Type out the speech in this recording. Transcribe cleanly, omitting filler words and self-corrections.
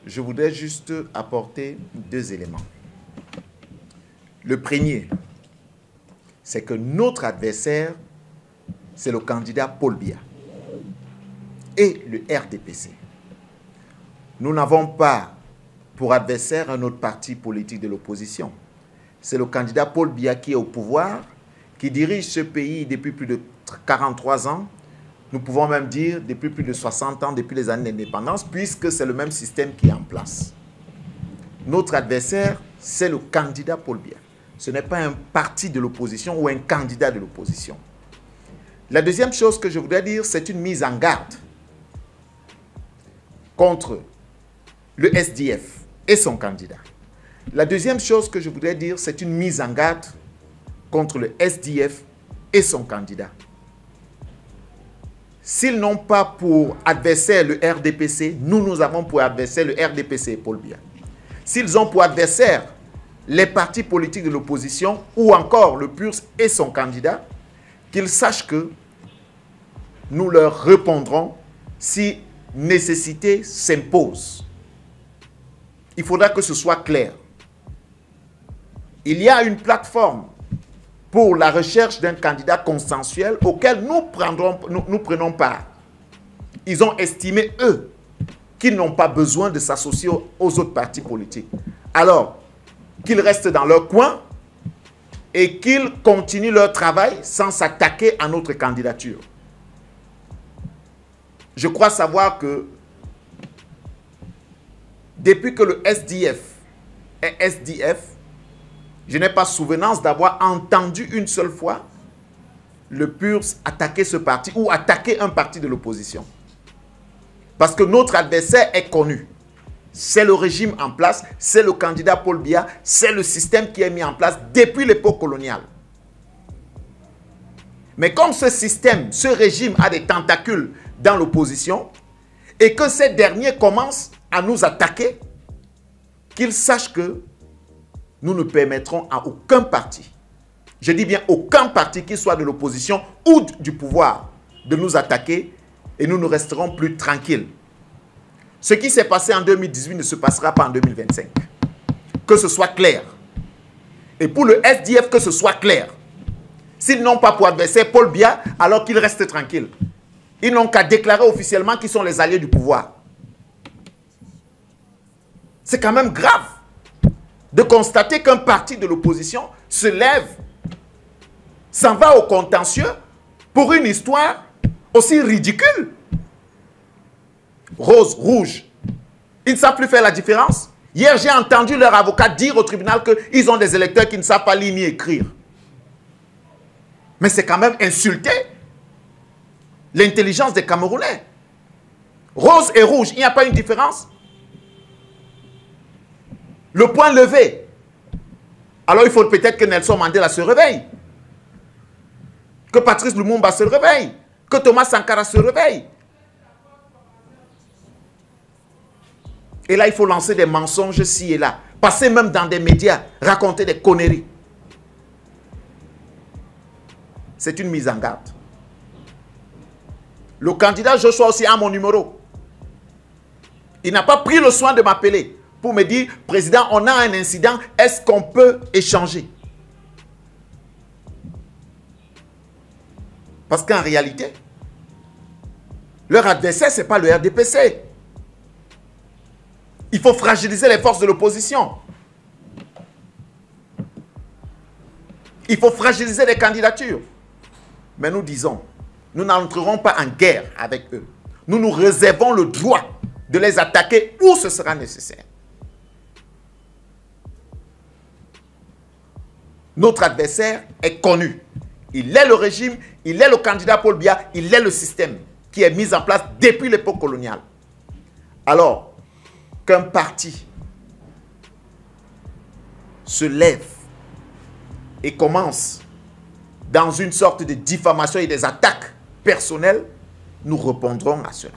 je voudrais juste apporter deux éléments. Le premier, c'est que notre adversaire, c'est le candidat Paul Biya et le RDPC. Nous n'avons pas pour adversaire un autre parti politique de l'opposition. C'est le candidat Paul Biya qui est au pouvoir, qui dirige ce pays depuis plus de 43 ans. Nous pouvons même dire depuis plus de 60 ans, depuis les années d'indépendance, puisque c'est le même système qui est en place. Notre adversaire, c'est le candidat Paul Biya. Ce n'est pas un parti de l'opposition ou un candidat de l'opposition. La deuxième chose que je voudrais dire, c'est une mise en garde contre le SDF et son candidat. La deuxième chose que je voudrais dire, c'est une mise en garde contre le SDF et son candidat. S'ils n'ont pas pour adversaire le RDPC, nous avons pour adversaire le RDPC et Paul Biya. S'ils ont pour adversaire les partis politiques de l'opposition ou encore le PURS et son candidat, qu'ils sachent que nous leur répondrons si nécessité s'impose. Il faudra que ce soit clair. Il y a une plateforme pour la recherche d'un candidat consensuel auquel nous prenons part. Ils ont estimé, eux, qu'ils n'ont pas besoin de s'associer aux autres partis politiques. Alors, qu'ils restent dans leur coin et qu'ils continuent leur travail sans s'attaquer à notre candidature. Je crois savoir que depuis que le SDF est SDF, je n'ai pas souvenance d'avoir entendu une seule fois le PURS attaquer ce parti ou attaquer un parti de l'opposition. Parce que notre adversaire est connu. C'est le régime en place, c'est le candidat Paul Biya, c'est le système qui est mis en place depuis l'époque coloniale. Mais comme ce système, ce régime a des tentacules dans l'opposition et que ces derniers commencent à nous attaquer, qu'ils sachent que nous ne permettrons à aucun parti, je dis bien aucun parti, qu'il soit de l'opposition ou du pouvoir, de nous attaquer et nous ne resterons plus tranquilles. Ce qui s'est passé en 2018 ne se passera pas en 2025. Que ce soit clair. Et pour le SDF, que ce soit clair. S'ils n'ont pas pour adversaire Paul Biya, alors qu'ils restent tranquilles. Ils n'ont qu'à déclarer officiellement qu'ils sont les alliés du pouvoir. C'est quand même grave de constater qu'un parti de l'opposition se lève, s'en va au contentieux pour une histoire aussi ridicule. Rose, rouge, ils ne savent plus faire la différence. Hier, j'ai entendu leur avocat dire au tribunal qu'ils ont des électeurs qui ne savent pas lire ni écrire. Mais c'est quand même insulter l'intelligence des Camerounais. Rose et rouge, il n'y a pas une différence. Le point levé. Alors il faut peut-être que Nelson Mandela se réveille. Que Patrice Lumumba se réveille. Que Thomas Sankara se réveille. Et là, il faut lancer des mensonges ci et là. Passer même dans des médias, raconter des conneries. C'est une mise en garde. Le candidat Joshua aussi a mon numéro. Il n'a pas pris le soin de m'appeler pour me dire, président, on a un incident, est-ce qu'on peut échanger? Parce qu'en réalité, leur adversaire, ce n'est pas le RDPC. Il faut fragiliser les forces de l'opposition. Il faut fragiliser les candidatures. Mais nous disons, nous n'entrerons pas en guerre avec eux. Nous nous réservons le droit de les attaquer où ce sera nécessaire. Notre adversaire est connu. Il est le régime, il est le candidat Paul Biya, il est le système qui est mis en place depuis l'époque coloniale. Alors, qu'un parti se lève et commence dans une sorte de diffamation et des attaques personnelles, nous répondrons à cela.